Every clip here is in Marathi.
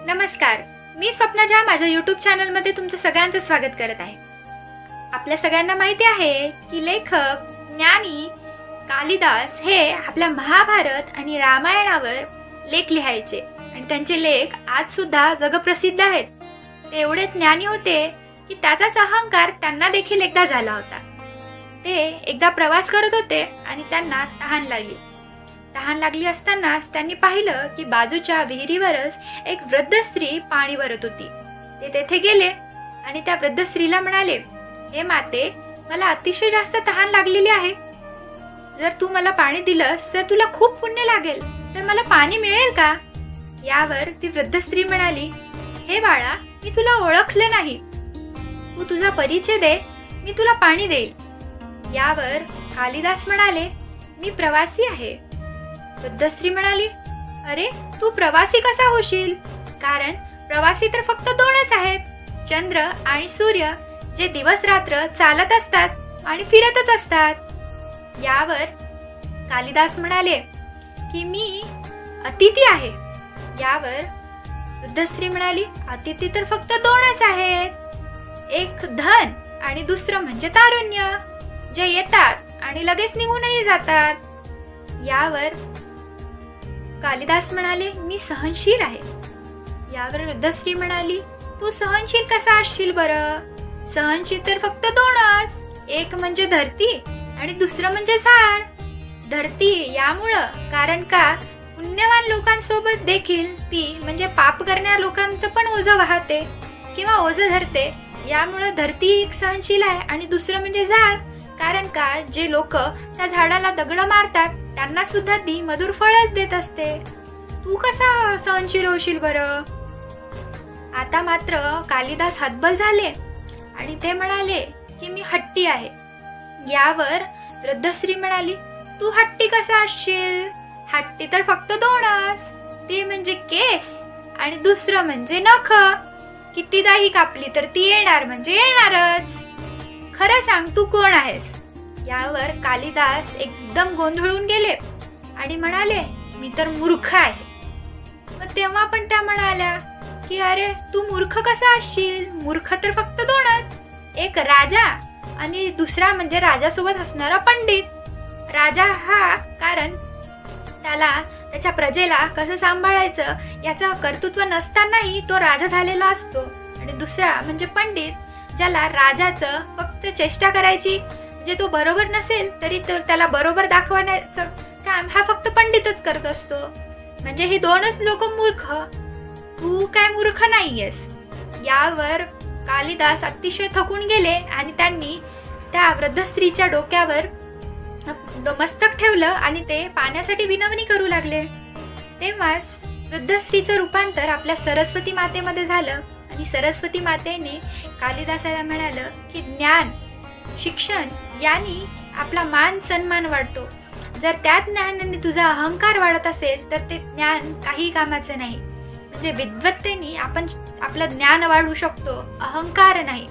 नमस्कार, मी स्वप्नाजा माझ्या YouTube चॅनलमध्ये तुमचं सगळ्यांचं स्वागत करत आहे। आपल्या सगळ्यांना माहिती आहे की लेखक ज्ञानी कालिदास हे आपल्या महाभारत आणि रामायणावर लेख लिहायचे आणि त्यांचे लेख आज सुद्धा जगप्रसिद्ध आहेत। ते एवढे ज्ञानी होते की त्याचाच अहंकार त्यांना देखील एकदा झाला होता। ते एकदा प्रवास करत होते आणि त्यांना तहान लागली असतानाच त्यांनी पाहिलं की बाजूच्या विहिरीवरच एक वृद्ध स्त्री पाणी भरत होती। ते तेथे गेले आणि त्या वृद्ध स्त्रीला म्हणाले, हे माते, मला अतिशय जास्त तहान लागलेली आहे। जर तू मला पाणी दिलंस तर तुला खूप पुण्य लागेल, तर मला पाणी मिळेल का? यावर ती वृद्ध स्त्री म्हणाली, हे बाळा, मी तुला ओळखले नाही, तू तुझा परिचय दे, मी तुला पाणी देईल। यावर कालिदास म्हणाले, मी प्रवासी आहे। वृद्ध स्त्री म्हणाली, अरे, तू प्रवासी कसा होशील? कारण प्रवासी तर फक्त दोनच आहेत, चंद्र आणि सूर्य, जे दिवस रात्र चालत असतात आणि फिरतच असतात। यावर कालिदास म्हणाले की मी अतिथी आहे। यावर वृद्ध स्त्री म्हणाली, अतिथी तर फक्त दोनच आहेत, एक धन आणि दुसरं म्हणजे तारुण्य, जे येतात आणि लगेच निघूनही जातात। यावर कालिदास म्हणाले, मी सहनशील आहे। यावर वृद्ध स्त्री म्हणाली, तू सहनशील कसा असशील बरं? सहनशील तर फक्त दोनच, एक म्हणजे धरती आणि दुसरं म्हणजे झाड। धरती यामुळं, कारण का पुण्यवान लोकांसोबत देखील ती म्हणजे पाप करणाऱ्या लोकांचं पण ओझं वाहते किंवा ओझं धरते, यामुळं धरती एक सहनशील आहे। आणि दुसरं म्हणजे झाड, कारण का जे लोक त्या झाडाला दगड मारतात त्यांना सुद्धा ती मधुर फळच देत असते। तू कसा सहनशील होशील बरं? आता मात्र कालिदास हतबल झाले आणि ते म्हणाले की मी हट्टी आहे। यावर वृद्ध स्त्री म्हणाली, तू हट्टी कसा असशील? हट्टी तर फक्त दोनच, ते म्हणजे केस आणि दुसरं म्हणजे नख, कितीदाही कापली तर ती येणार म्हणजे येणारच। खरं सांग, तू कोण आहेस? यावर कालिदास एकदम गोंधळून गेले आणि म्हणाले, मी तर मूर्ख आहे। मग तेव्हा पण त्या म्हणाल्या की अरे, तू मूर्ख कसा असशील? मूर्ख तर फक्त दोनच, एक राजा आणि दुसरा म्हणजे राजासोबत असणारा पंडित। राजा हा कारण त्याला त्याच्या प्रजेला कसं सांभाळायचं याचं कर्तृत्व नसतानाही तो राजा झालेला असतो, आणि दुसरा म्हणजे पंडित, ज्याला राजाचं फक्त चेष्टा करायची, जे तो बरोबर नसेल तरी त्याला बरोबर दाखवण्याचं काम हा फक्त पंडितच करत असतो। म्हणजे हे दोनच लोक मूर्ख, तू काय मूर्ख नाहीयेस। यावर कालिदास अतिशय थकून गेले आणि त्यांनी त्या वृद्ध स्त्रीच्या डोक्यावर मस्तक ठेवलं आणि ते पाण्यासाठी विनवणी करू लागले। तेव्हाच वृद्ध स्त्रीचं रूपांतर आपल्या सरस्वती मातेमध्ये झालं आणि सरस्वती मातेने कालिदासाला म्हणालं की ज्ञान, शिक्षण यानी आपला मान सन्मान वाढतो। जर त्या ज्ञानाने तुझा अहंकार वाढत असेल तर ते ज्ञान काही कामाचं नाही। म्हणजे विद्वत्तेने आपण आपलं ज्ञान वाढवू शकतो, अहंकार नाही।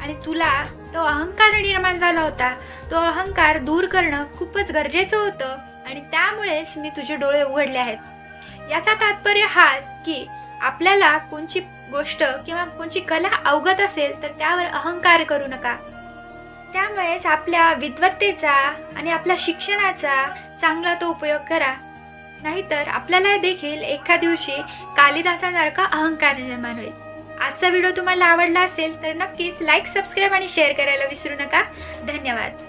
आणि तुला तो अहंकार निर्माण झाला होता, तो अहंकार दूर करणं खूपच गरजेचं होतं आणि त्यामुळेच मी तुझे डोळे उघडले आहेत। याचा तात्पर्य हाच की आपल्याला कोणची गोष्ट किंवा कोणची कला अवगत असेल तर त्यावर अहंकार करू नका। त्यामुळेच आपल्या विद्वत्तेचा आणि आपल्या शिक्षणाचा चांगला तो उपयोग करा, नाहीतर आपल्याला देखील एका दिवशी कालिदासासारखा अहंकार निर्माण होईल। आजचा व्हिडिओ तुम्हाला आवडला असेल तर नक्कीच लाईक, सबस्क्राईब आणि शेअर करायला विसरू नका। धन्यवाद।